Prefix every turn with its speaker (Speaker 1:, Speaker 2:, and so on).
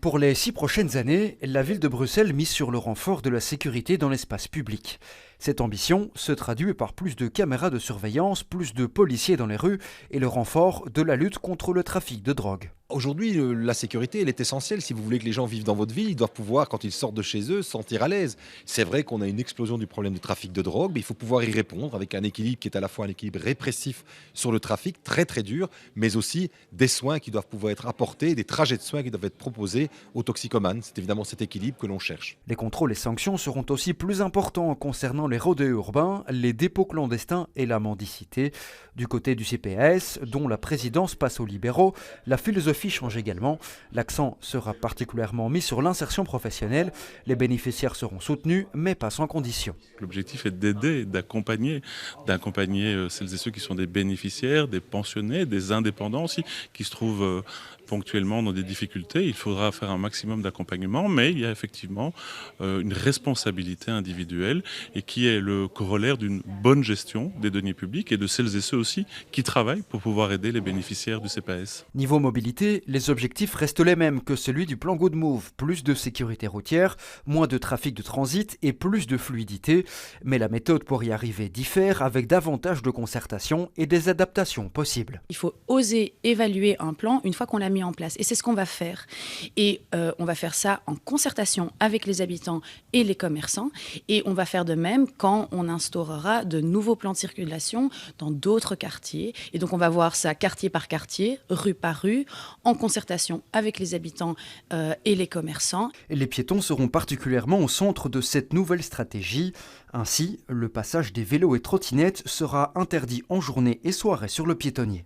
Speaker 1: Pour les 6 prochaines années, la ville de Bruxelles mise sur le renfort de la sécurité dans l'espace public. Cette ambition se traduit par plus de caméras de surveillance, plus de policiers dans les rues et le renfort de la lutte contre le trafic de drogue.
Speaker 2: Aujourd'hui, la sécurité, elle est essentielle. Si vous voulez que les gens vivent dans votre ville, ils doivent pouvoir, quand ils sortent de chez eux, se sentir à l'aise. C'est vrai qu'on a une explosion du problème de trafic de drogue, mais il faut pouvoir y répondre avec un équilibre qui est à la fois un équilibre répressif sur le trafic, très très dur, mais aussi des soins qui doivent pouvoir être apportés, des trajets de soins qui doivent être proposés aux toxicomanes. C'est évidemment cet équilibre que l'on cherche.
Speaker 1: Les contrôles et sanctions seront aussi plus importants concernant les rodéos urbains, les dépôts clandestins et la mendicité. Du côté du CPAS, dont la présidence passe aux libéraux, la philosophie change également. L'accent sera particulièrement mis sur l'insertion professionnelle. Les bénéficiaires seront soutenus, mais pas sans condition.
Speaker 3: L'objectif est d'aider, d'accompagner celles et ceux qui sont des bénéficiaires, des pensionnés, des indépendants aussi, qui se trouvent ponctuellement dans des difficultés. Il faudra faire un maximum d'accompagnement, mais il y a effectivement une responsabilité individuelle et qui est le corollaire d'une bonne gestion des deniers publics et de celles et ceux aussi qui travaillent pour pouvoir aider les bénéficiaires du CPAS.
Speaker 1: Niveau mobilité, les objectifs restent les mêmes que celui du plan Good Move. Plus de sécurité routière, moins de trafic de transit et plus de fluidité. Mais la méthode pour y arriver diffère avec davantage de concertation et des adaptations possibles.
Speaker 4: Il faut oser évaluer un plan une fois qu'on l'a mis en place. Et c'est ce qu'on va faire. Et on va faire ça en concertation avec les habitants et les commerçants. Et on va faire de même quand on instaurera de nouveaux plans de circulation dans d'autres quartiers. Et donc on va voir ça quartier par quartier, rue par rue, en concertation avec les habitants et les commerçants.
Speaker 1: Les piétons seront particulièrement au centre de cette nouvelle stratégie. Ainsi, le passage des vélos et trottinettes sera interdit en journée et soirée sur le piétonnier.